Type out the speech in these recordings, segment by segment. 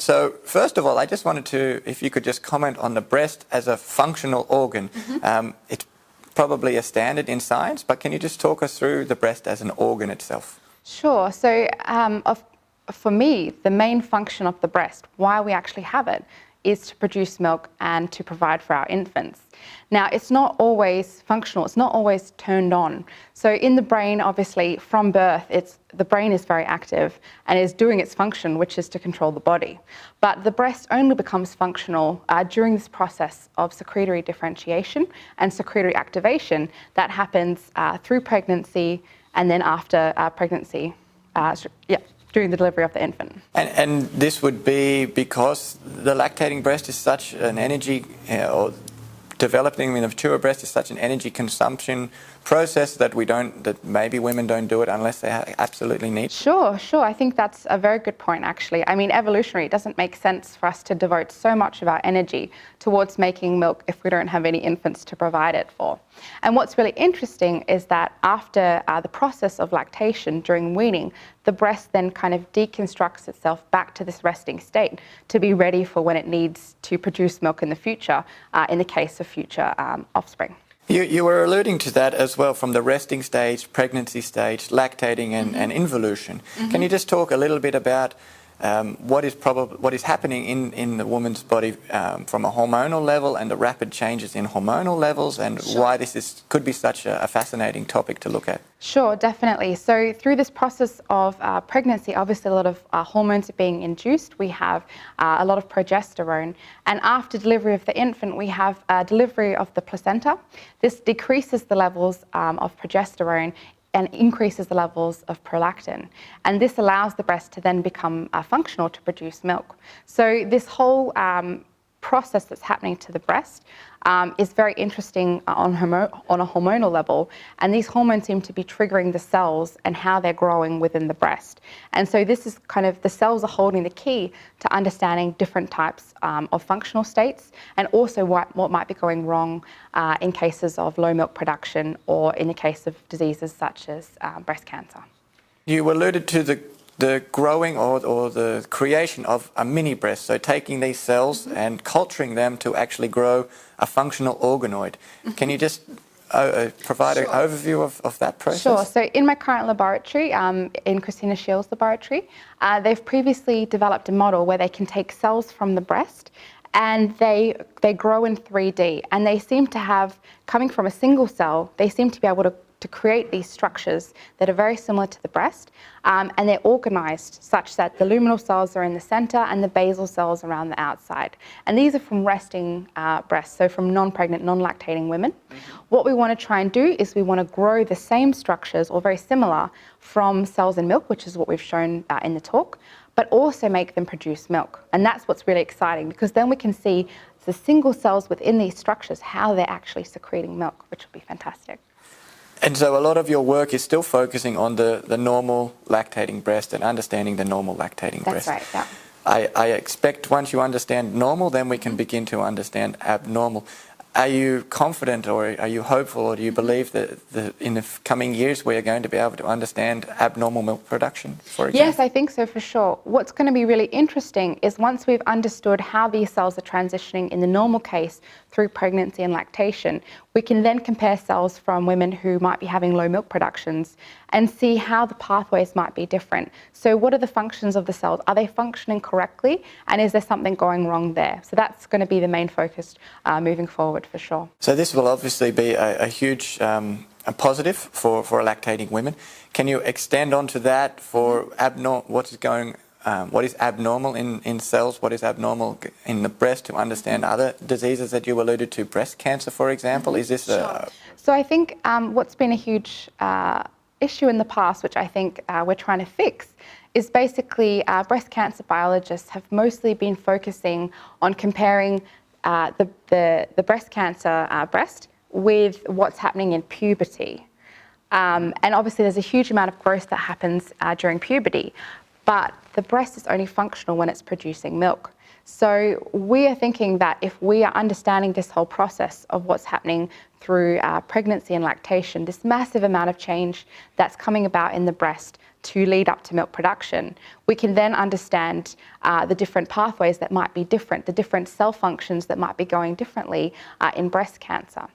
So first of all, I just wanted to, if you could just comment on the breast as a functional organ. It's probably a standard in science, but can you just talk us through the breast as an organ itself? Sure. So for me, the main function of the breast, why we actually have it, is to produce milk and to provide for our infants. Now, it's not always functional, it's not always turned on. So in the brain, obviously, from birth, the brain is very active and is doing its function, which is to control the body. But the breast only becomes functional during this process of secretory differentiation and secretory activation that happens through pregnancy and then after pregnancy. During the delivery of the infant. And this would be because the lactating breast is such an energy, or developing in a mature breast is such an energy consumption process that maybe women don't do it unless they absolutely need. Sure. I think that's a very good point, actually. I mean, evolutionary, it doesn't make sense for us to devote so much of our energy towards making milk if we don't have any infants to provide it for. And what's really interesting is that after the process of lactation during weaning, the breast then kind of deconstructs itself back to this resting state to be ready for when it needs to produce milk in the future, in the case of future offspring. You were alluding to that as well, from the resting stage, pregnancy stage, lactating and involution. Can you just talk a little bit about what is happening in the woman's body from a hormonal level and the rapid changes in hormonal levels, and why this could be such a fascinating topic to look at? Sure, definitely. So through this process of pregnancy, obviously a lot of hormones are being induced. We have a lot of progesterone. And after delivery of the infant, we have delivery of the placenta. This decreases the levels of progesterone and increases the levels of prolactin. And this allows the breast to then become functional to produce milk. So this whole process that's happening to the breast is very interesting on a hormonal level, and these hormones seem to be triggering the cells and how they're growing within the breast. And so this is kind of, the cells are holding the key to understanding different types of functional states, and also what might be going wrong in cases of low milk production or in the case of diseases such as breast cancer. You alluded to the growing or the creation of a mini breast, so taking these cells and culturing them to actually grow a functional organoid. Can you just provide an overview of that process? Sure. So in my current laboratory, in Christina Shields' laboratory, they've previously developed a model where they can take cells from the breast and they grow in 3D, and they seem to have, coming from a single cell, they seem to be able to create these structures that are very similar to the breast, and they're organized such that the luminal cells are in the center and the basal cells around the outside. And these are from resting breasts, so from non-pregnant, non-lactating women. What we want to try and do is we want to grow the same structures, or very similar, from cells in milk, which is what we've shown in the talk, but also make them produce milk. And that's what's really exciting, because then we can see the single cells within these structures, how they're actually secreting milk, which will be fantastic. And so a lot of your work is still focusing on the normal lactating breast and understanding the normal lactating breast. That's right, yeah. I expect once you understand normal, then we can begin to understand abnormal. Are you confident, or are you hopeful, or do you believe that in the coming years we are going to be able to understand abnormal milk production, for example? Yes, I think so, for sure. What's going to be really interesting is once we've understood how these cells are transitioning in the normal case through pregnancy and lactation, we can then compare cells from women who might be having low milk productions and see how the pathways might be different. So what are the functions of the cells? Are they functioning correctly? And is there something going wrong there? So that's going to be the main focus moving forward, for sure. So this will obviously be a huge a positive for lactating women. Can you extend onto that for what is abnormal in cells, what is abnormal in the breast, to understand other diseases that you alluded to, breast cancer, for example? Is this So I think what's been a huge issue in the past, which I think we're trying to fix, is basically breast cancer biologists have mostly been focusing on comparing the breast cancer breast with what's happening in puberty. And obviously there's a huge amount of growth that happens during puberty. But the breast is only functional when it's producing milk. So we are thinking that if we are understanding this whole process of what's happening through pregnancy and lactation, this massive amount of change that's coming about in the breast to lead up to milk production, we can then understand the different pathways that might be different, the different cell functions that might be going differently in breast cancer.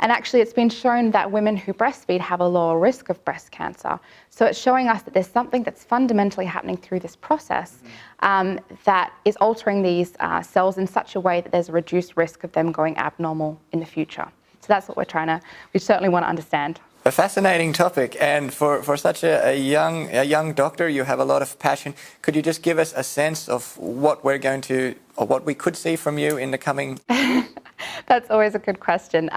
And actually it's been shown that women who breastfeed have a lower risk of breast cancer. So it's showing us that there's something that's fundamentally happening through this process that is altering these cells in such a way that there's a reduced risk of them going abnormal in the future. So that's what we certainly want to understand. A fascinating topic, and for such a young doctor, you have a lot of passion. Could you just give us a sense of what we're going to, or what we could see from you in the coming? That's always a good question.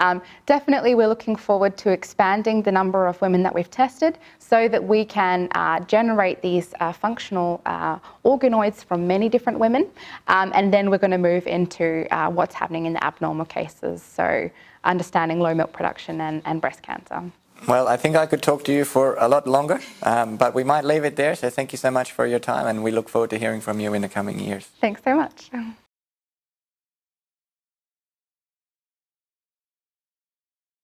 Definitely we're looking forward to expanding the number of women that we've tested so that we can generate these functional organoids from many different women, and then we're going to move into what's happening in the abnormal cases, so understanding low milk production and breast cancer. Well, I think I could talk to you for a lot longer, but we might leave it there. So thank you so much for your time, and we look forward to hearing from you in the coming years. Thanks so much.